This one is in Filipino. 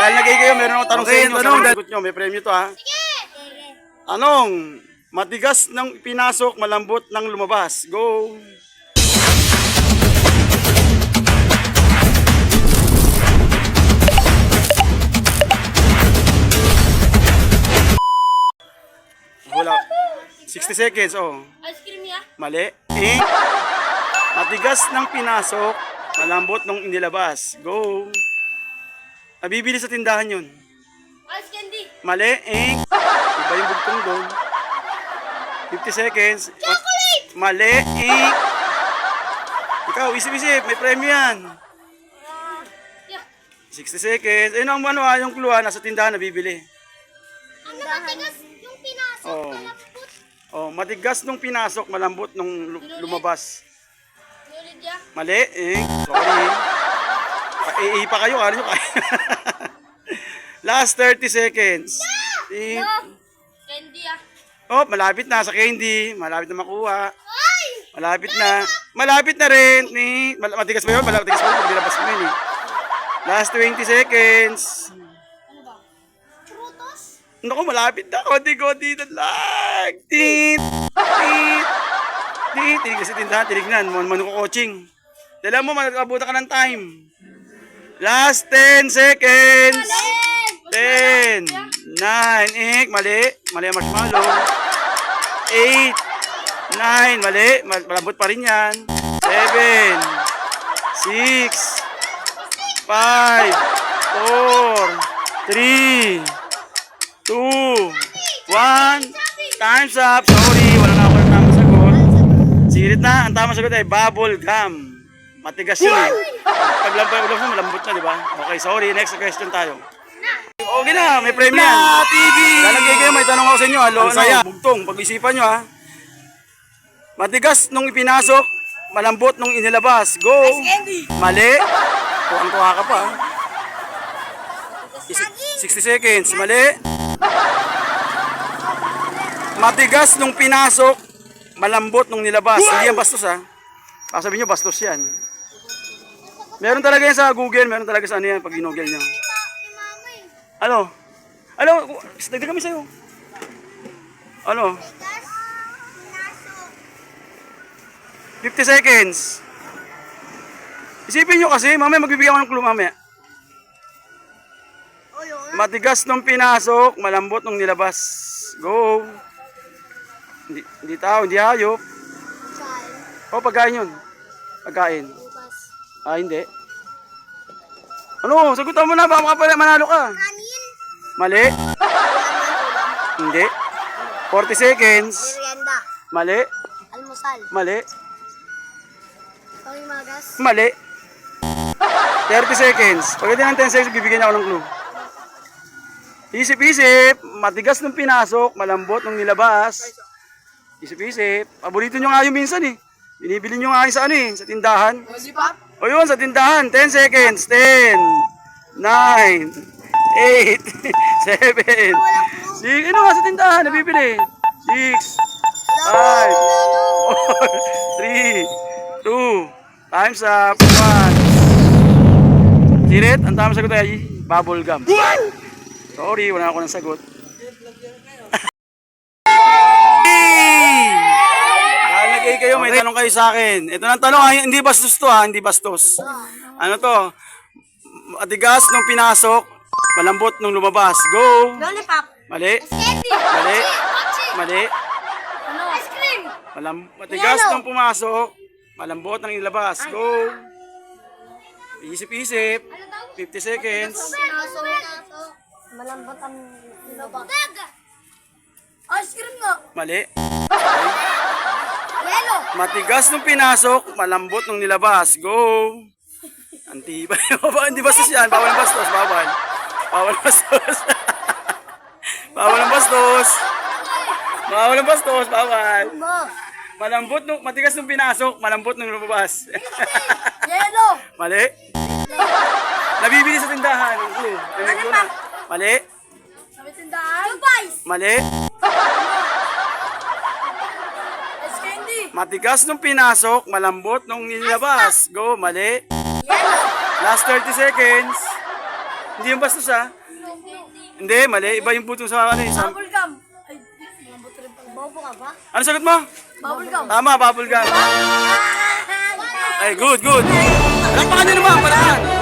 Dahil nag-i kayo, meron akong tanong sa inyo. Tanong, sagot nyo, may premyo to ha. Anong? Matigas ng pinasok, malambot ng lumabas. Go! Wala. 60 seconds, oh. Ice cream ya? Mali. Matigas ng pinasok, malambot nung inilabas. Go. Nabibili sa tindahan yun. Ice candy. Mali. Iba yung bugtong doon. 50 seconds. Chocolate! Mali. Ikaw, isip-isip. May premyo yan. Yeah. 60 seconds. Ayun ang ano, yung clue nasa tindahan nabibili. Ano matigas yung pinasok? Oh. Malambot. Oh, matigas nung pinasok, malambot nung lumabas. Ulit ya? Mali. Sorry. Pa kayo, ano nyo kayo? Last 30 seconds. Candy ya? Oh, malapit na sa candy. Malapit na makuha. Ay! Malapit na. Malapit na rin. Matigas ba yun? Matigas ba yun? Paglilabas mo yun eh. Last 20 seconds. Ano ba? Frutos? Naku, malapit na. Konti-konti na lang. Tit! Tit! Tit! Tinig kasi tindahan. Tinignan. Manuko-coaching. Dala mo, magkabuta ka ng time. Last 10 seconds. 10, 9, mali. Mali ang marshmallow. 8, 9, mali. Malambot pa rin yan. 7, 6, 5, 4, 3, 2, 1. Time's up. Sorry, wala na ako ng tamang sagot. Sirit na. Ang tamang sagot ay bubble gum. Matigas yun eh. Paglampay ulam mo, malambot na, di ba? Okay, sorry. Next question tayo. Okay na, may premyo yan. TV! Lalagay kayo, may tanong ako sa inyo. Halo, saya. Bugtong, pag-isipan nyo ha. Matigas nung ipinasok, malambot nung inilabas. Go! Mali. Tuwang-tuwa ka pa. 60 seconds. Mali. Matigas nung pinasok, malambot nung nilabas. Hindi yan bastos ha. Baka sabihin nyo, bastos yan. Meron talaga yan sa Google, meron talaga sa ano yan pag ginugel nyo. Ano? Ano? Dagdag kami sa'yo. Ano? 50 seconds. Isipin nyo kasi, mamaya magbibigyan ko ng clue mamaya. Matigas nung pinasok, malambot nung nilabas. Go! Hindi tao, hindi hayop. O, pagkain yun. Pagkain. Ah, hindi. Ano? Sagutan mo na, baka manalo ka. Mali. Hindi. 40 seconds. Merienda. Mali. Almusal. Mali. Pangimagas. Mali. 30 seconds. Pagdating ng 10 seconds, bibigyan niya ako ng clue. Isip-isip. Matigas nung pinasok, malambot nung nilabas. Isip-isip. Paborito nyo nga yung minsan eh. Binibili nyo nga yung sa ano eh, sa tindahan. O yun, sa tindahan. 10 seconds. 10, 9, 8, 7, 6. Ano nga sa tindahan? Nabibili. 6, 5, 4, 3, 2. Time's up. 1. Sirit, ang tamang sagot ay bubble gum. Sorry, wala ako ng sagot. Lalagay kayo, may tanong kayo sa akin. Ito ng tanong, hindi bastos to ha, hindi bastos. Ano to? Matigas nung pinasok, malambot nung lumabas. Go! Lollipop. Mali. Candy. Mali. Mochi. Mali. Ano? Ice cream. Matigas nung pumasok, malambot nang ilabas. Go! Isip-isip. 50 seconds. Malambot ang nilabas. Ice cream nga. Mali. Yelo. Matigas nung pinasok, malambot nung nilabas. Go! Antibay. Hindi bastos yan. Bawal ang bastos. Bawal. Bawal ang bastos. Bawal ang bastos. Bawal ang bastos. Bawal. Malambot nung, matigas nung pinasok, malambot nung lumabas. Yelo. Mali. Nabibili sa tindahan. Mali. Sabi tindahan. Lupais. Mali. Ice candy. Matigas nung pinasok, malambot nung nilabas. Go, mali. Yelo. Last 30 seconds. Hindi yung bastos ha. Hindi, mali. Iba yung butong sa ano eh. Bubble gum. Ay, malambot rin pala. Bobo ka ba? Ano sagot mo? Bubble gum. Tama, bubble gum. Ay, good, good. Palakpakan nyo naman, palakpakan.